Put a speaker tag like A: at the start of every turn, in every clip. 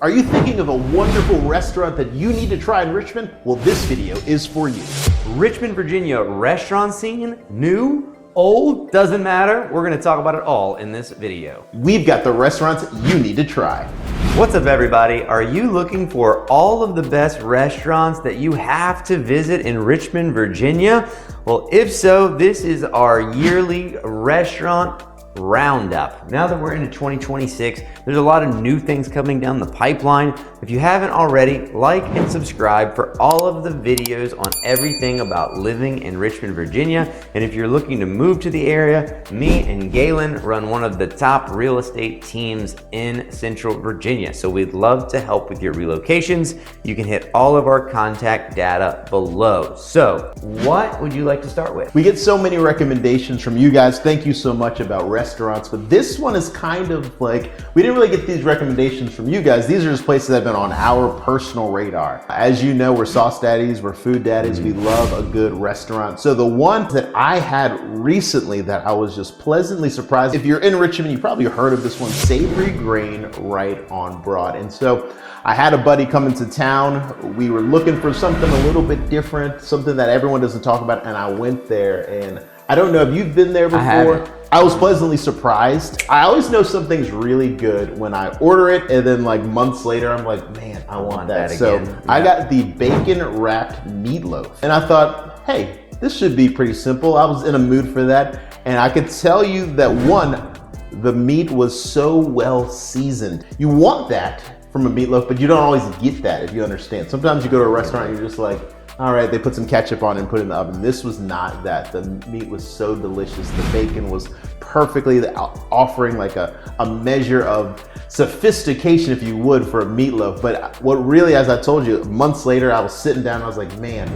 A: Are you thinking of a wonderful restaurant that you need to try in Richmond? Well, this video is for you.
B: Richmond, Virginia restaurant scene, new, old, doesn't matter. We're gonna talk about it all in this video.
A: We've got the restaurants you need to try.
B: What's up, everybody? Are you looking for all of the best restaurants that you have to visit in Richmond, Virginia? Well, if so, this is our yearly restaurant Roundup. Now that we're into 2026, there's a lot of new things coming down the pipeline. If you haven't already, like and subscribe for all of the videos on everything about living in Richmond, Virginia. And if you're looking to move to the area, me and Galen run one of the top real estate teams in Central Virginia. So we'd love to help with your relocations. You can hit all of our contact data below. So what would you like to start with?
A: We get so many recommendations from you guys. Thank you so much about restaurants, but this one is kind of like, we didn't really get these recommendations from you guys. These are just places that have been on our personal radar. As you know, we're sauce daddies, we're food daddies. We love a good restaurant. So the one that I had recently that I was just pleasantly surprised, if you're in Richmond, you probably heard of this one, Savory Grain right on Broad. And so I had a buddy come into town. We were looking for something a little bit different, something that everyone doesn't talk about. And I went there, and I don't know if you've been there before. I was pleasantly surprised. I always know something's really good when I order it, and then like months later, I'm like, man, I want that. So
B: again.
A: I got the bacon wrapped meatloaf, and I thought, hey, this should be pretty simple. I was in a mood for that, and I could tell you that one, the meat was so well seasoned. You want that from a meatloaf, but you don't always get that, if you understand. Sometimes you go to a restaurant and you're just like, all right, they put some ketchup on and put it in the oven. This was not that. The meat was so delicious. The bacon was perfectly offering like a measure of sophistication, if you would, for a meatloaf. But what really, as I told you, months later, I was sitting down and I was like, man,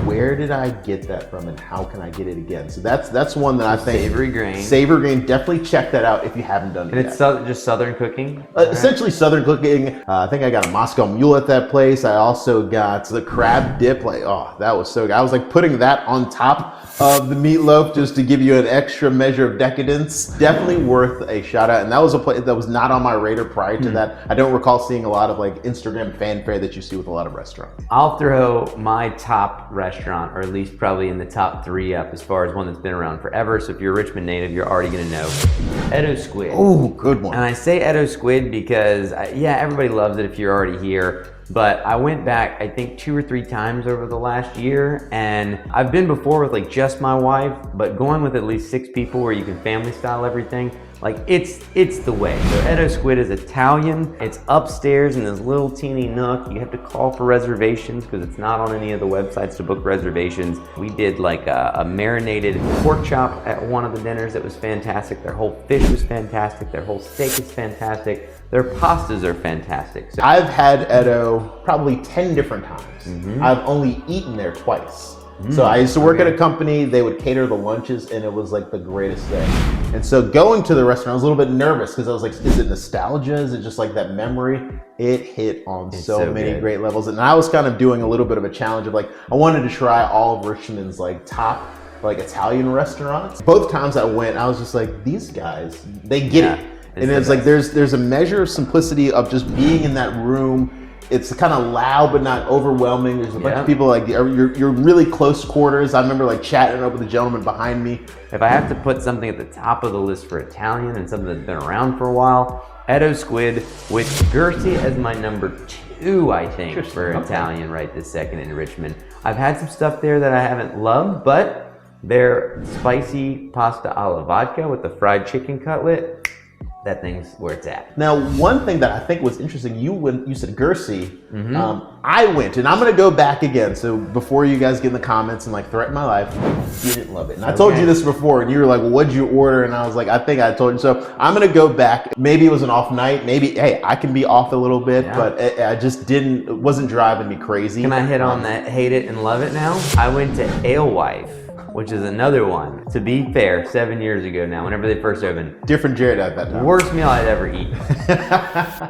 A: where did I get that from and how can I get it again? So that's one that I think.
B: Savory Grain.
A: Savory Grain, definitely check that out if you haven't done it
B: And
A: yet.
B: it's just Southern cooking?
A: Essentially Southern cooking. I think I got a Moscow Mule at that place. I also got the crab dip. Like, oh, that was so good. I was like putting that on top of the meatloaf just to give you an extra measure of decadence. Definitely worth a shout out. And that was a place that was not on my radar prior to that. I don't recall seeing a lot of like Instagram fanfare that you see with a lot of restaurants.
B: I'll throw my top restaurant, or at least probably in the top 3 up as far as one that's been around forever. So if you're a Richmond native, you're already gonna know. Edo Squid.
A: Oh, good one.
B: And I say Edo Squid because, yeah, everybody loves it if you're already here. But I went back, I think 2 or 3 times over the last year, and I've been before with like just my wife, but going with at least 6 people where you can family style everything, like it's the way. So Edo Squid is Italian. It's upstairs in this little teeny nook. You have to call for reservations because it's not on any of the websites to book reservations. We did like a marinated pork chop at one of the dinners that was fantastic. Their whole fish was fantastic. Their whole steak is fantastic. Their pastas are fantastic. So
A: I've had Edo probably 10 different times. I've only eaten there twice. So I used to work at a company, they would cater the lunches, and it was like the greatest thing. And so going to the restaurant, I was a little bit nervous because I was like, is it nostalgia? Is it just like that memory? It hit on so many great levels. And I was kind of doing a little bit of a challenge of like, I wanted to try all of Richmond's like top like Italian restaurants. Both times I went, I was just like, these guys, they get it. And it's like, there's a measure of simplicity of just being in that room. It's kind of loud, but not overwhelming. There's a bunch of people, like you're really close quarters. I remember like chatting up with the gentleman behind me.
B: If I have to put something at the top of the list for Italian and something that's been around for a while, Edo Squid with Gersi as my number 2, I think, for Italian right this second in Richmond. I've had some stuff there that I haven't loved, but their spicy pasta alla vodka with the fried chicken cutlet, that thing's where it's at.
A: Now, one thing that I think was interesting, when you said Gersi, I went, and I'm gonna go back again. So before you guys get in the comments and like threaten my life, didn't love it. And I told you this before, and you were like, well, what'd you order? And I was like, I think I told you. So I'm gonna go back. Maybe it was an off night. Maybe, hey, I can be off a little bit, but I just it wasn't driving me crazy.
B: Can I hit on that hate it and love it now? I went to Alewife, which is another one. To be fair, 7 years ago now, whenever they first opened.
A: Different Jared at that time.
B: Worst meal I'd ever eaten.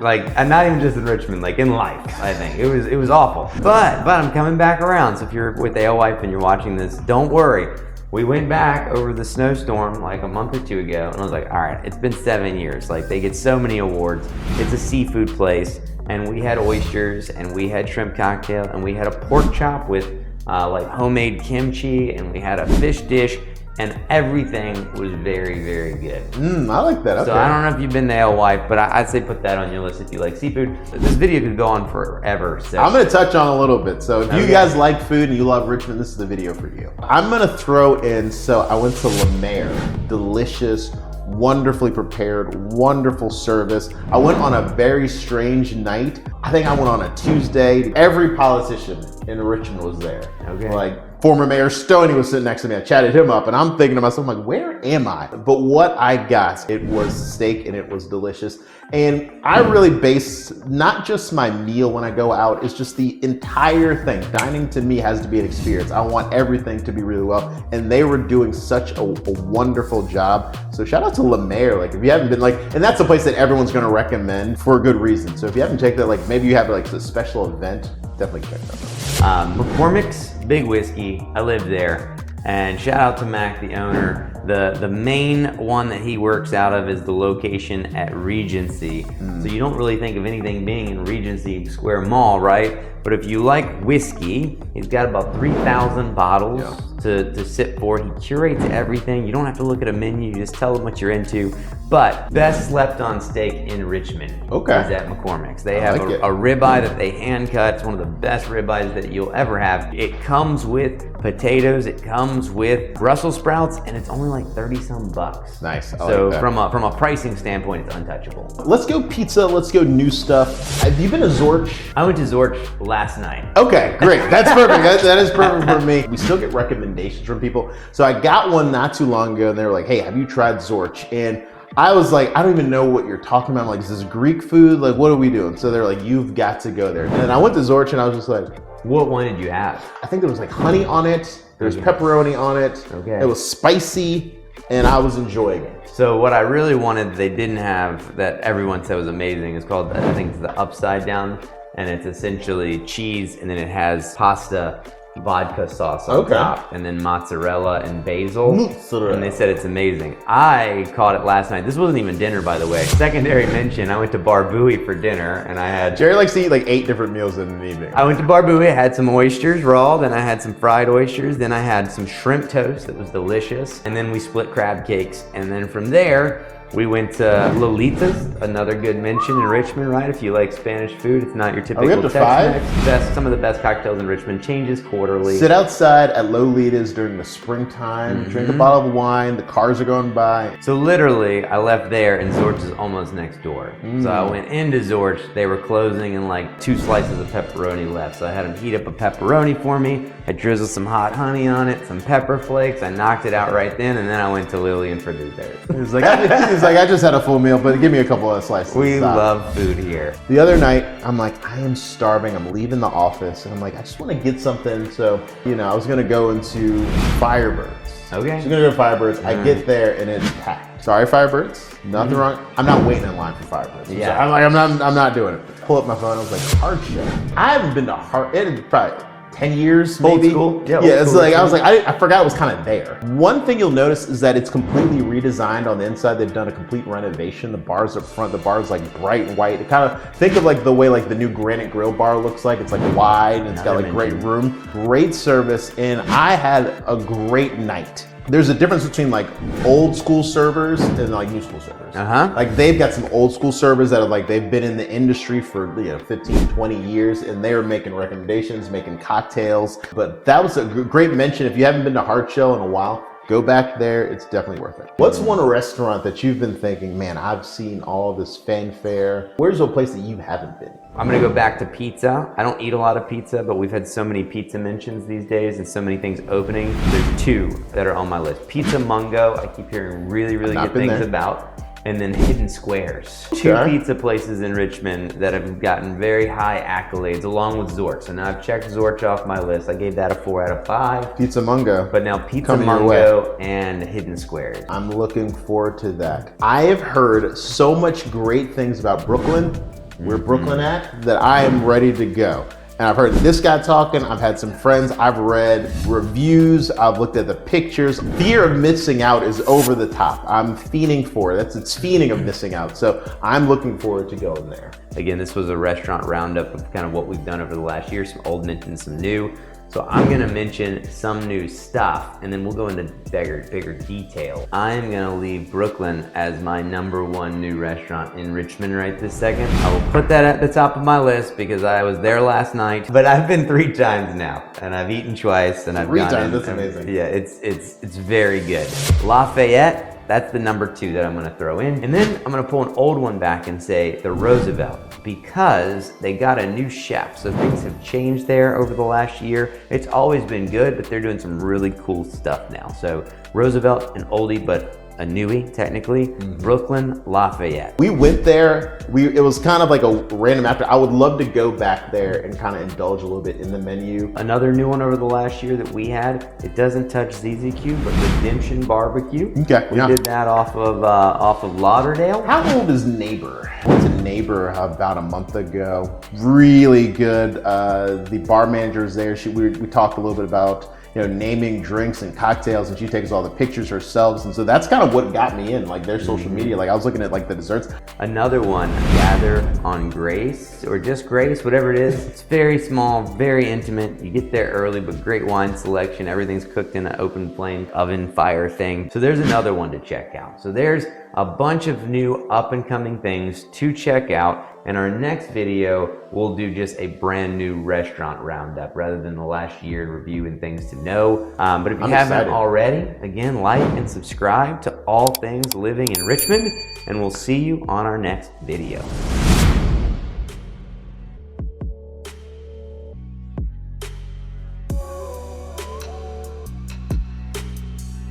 B: Like, and not even just in Richmond, like in life, I think. It was awful. But I'm coming back around. So if you're with Alewife and you're watching this, don't worry. We went back over the snowstorm like a month or 2 ago, and I was like, all right, it's been 7 years. Like, they get so many awards. It's a seafood place. and we had oysters, and we had shrimp cocktail, and we had a pork chop with like homemade kimchi, and we had a fish dish, and everything was very, very good.
A: I like that. Okay.
B: So I don't know if you've been to Alewife, but I'd say put that on your list if you like seafood. This video could go on forever. So
A: I'm gonna touch on a little bit. So if you guys like food and you love Richmond, this is the video for you. I'm gonna throw in, so I went to Lemaire, delicious, wonderfully prepared, wonderful service. I went on a very strange night. I think I went on a Tuesday. Every politician in Richmond was there.
B: Okay.
A: Like former Mayor Stoney was sitting next to me. I chatted him up and I'm thinking to myself, like, where am I? But what I got, it was steak and it was delicious. And I really base not just my meal when I go out, it's just the entire thing. Dining to me has to be an experience. I want everything to be really well. And they were doing such a wonderful job. So shout out to Lemaire. Like if you haven't been and that's a place that everyone's gonna recommend for a good reason. So if you haven't checked that, like maybe you have like a special event, definitely check that out.
B: McCormack's Big Whiskey, I lived there. And shout out to Mac, the owner. The main one that he works out of is the location at Regency. So you don't really think of anything being in Regency Square Mall, right? But if you like whiskey, he's got about 3,000 bottles to sit for. He curates everything. You don't have to look at a menu, you just tell him what you're into. But best slept on steak in Richmond is at McCormack's. They have a ribeye that they hand cut. It's one of the best ribeyes that you'll ever have. It comes with potatoes, it comes with Brussels sprouts, and it's only like 30 some bucks.
A: Nice.
B: So like from a pricing standpoint, it's untouchable.
A: Let's go pizza, let's go new stuff. Have you been to Zorch?
B: I went to Zorch last night.
A: Okay, great. That's perfect. that is perfect for me. We still get recommendations from people. So I got one not too long ago and they were like, hey, have you tried Zorch? And I was like, I don't even know what you're talking about. I'm like, is this Greek food? Like, what are we doing? So they're like, you've got to go there. And then I went to Zorch and I was just like,
B: what one did you have?
A: I think there was like honey on it. There's pepperoni on it.
B: Okay.
A: It was spicy and I was enjoying it.
B: So what I really wanted they didn't have that everyone said was amazing is called, I think it's the upside down. And it's essentially cheese and then it has pasta vodka sauce on top and then mozzarella and basil. And they said it's amazing. I caught it last night. This wasn't even dinner, by the way. Secondary mention, I went to Barbui for dinner and I had...
A: Jerry likes to eat like 8 different meals in an evening.
B: I went to Barbui, I had some oysters raw, then I had some fried oysters, then I had some shrimp toast that was delicious, and then we split crab cakes. And then from there, we went to Lolita's, another good mention in Richmond, right? If you like Spanish food, it's not your typical Tex-Mex. Some of the best cocktails in Richmond, changes quarterly.
A: Sit outside at Lolita's during the springtime, drink a bottle of wine, the cars are going by.
B: So literally, I left there and Zorch is almost next door. So I went into Zorch, they were closing and like 2 slices of pepperoni left. So I had them heat up a pepperoni for me. I drizzled some hot honey on it, some pepper flakes. I knocked it out right then, and then I went to Lillian for dessert.
A: He's like, I just had a full meal, but give me a couple of slices.
B: We love food here.
A: The other night, I'm like, I am starving. I'm leaving the office, and I'm like, I just want to get something. So, I was gonna go into Firebirds.
B: Okay.
A: So I'm gonna go to Firebirds. I get there, and it's packed. Sorry, Firebirds. Nothing wrong. I'm not waiting in line for Firebirds.
B: Yeah.
A: I'm like, I'm not doing it. Pull up my phone. I was like, Hardship. I haven't been to It probably 10 years, maybe.
B: Old school.
A: Yeah, it's like I was like, I forgot it was kind of there. One thing you'll notice is that it's completely redesigned on the inside. They've done a complete renovation. The bar's up front. The bar's like bright and white. It kind of think of like the way like the new Granite Grill bar looks like. It's like wide and it's got like great room, great service, and I had a great night. There's a difference between like old school servers and like new school servers. Like they've got some old school servers that are like, they've been in the industry for 15, 20 years and they're making recommendations, making cocktails. But that was a great mention. If you haven't been to Hardshell in a while, go back there. It's definitely worth it. What's one restaurant that you've been thinking, man, I've seen all this fanfare? Where's a place that you haven't been?
B: I'm gonna go back to pizza. I don't eat a lot of pizza, but we've had so many pizza mentions these days and so many things opening. There's 2 that are on my list. Pizza Mungo, I keep hearing really, really good things about. And then Hidden Squares. 2 pizza places in Richmond that have gotten very high accolades along with Zorch. So now I've checked Zorch off my list. I gave that a 4 out of 5.
A: Pizza Mungo.
B: But now Pizza Mungo and Hidden Squares.
A: I'm looking forward to that. I have heard so much great things about Brooklyn, where Brooklyn at, that I am ready to go. And I've heard this guy talking, I've had some friends, I've read reviews, I've looked at the pictures. Fear of missing out is over the top. I'm fiending for it. It's fiending of missing out. So I'm looking forward to going there.
B: Again, this was a restaurant roundup of kind of what we've done over the last year, some old mint and some new. So I'm gonna mention some new stuff and then we'll go into bigger detail. I'm gonna leave Brooklyn as my #1 new restaurant in Richmond right this second. I will put that at the top of my list because I was there last night, but I've been 3 times now and I've eaten twice and I've gone in.
A: 3 times, that's amazing.
B: Yeah, it's very good. Lafayette, that's the #2 that I'm gonna throw in. And then I'm gonna pull an old one back and say the Roosevelt, because they got a new chef. So things have changed there over the last year. It's always been good, but they're doing some really cool stuff now. So Roosevelt, an oldie, but a newie, technically. Brooklyn, Lafayette.
A: We went there, it was kind of like a random after. I would love to go back there and kind of indulge a little bit in the menu.
B: Another new one over the last year that we had, it doesn't touch ZZQ, but Redemption Barbecue.
A: Okay,
B: we did that off of Lauderdale.
A: How old is Neighbor? I went to Neighbor about a month ago. Really good. The bar manager's there. We talked a little bit about naming drinks and cocktails, and she takes all the pictures herself. And so that's kind of what got me in, like their social media. Like I was looking at like the desserts.
B: Another one, Gather on Grace, or just Grace, whatever it is. It's very small, very intimate. You get there early, but great wine selection. Everything's cooked in an open flame oven fire thing. So there's another one to check out. So there's a bunch of new up and coming things to check out. In our next video, we'll do just a brand new restaurant roundup rather than the last year in review and things to know. But if you haven't already, again, like and subscribe to All Things Living in Richmond, and we'll see you on our next video.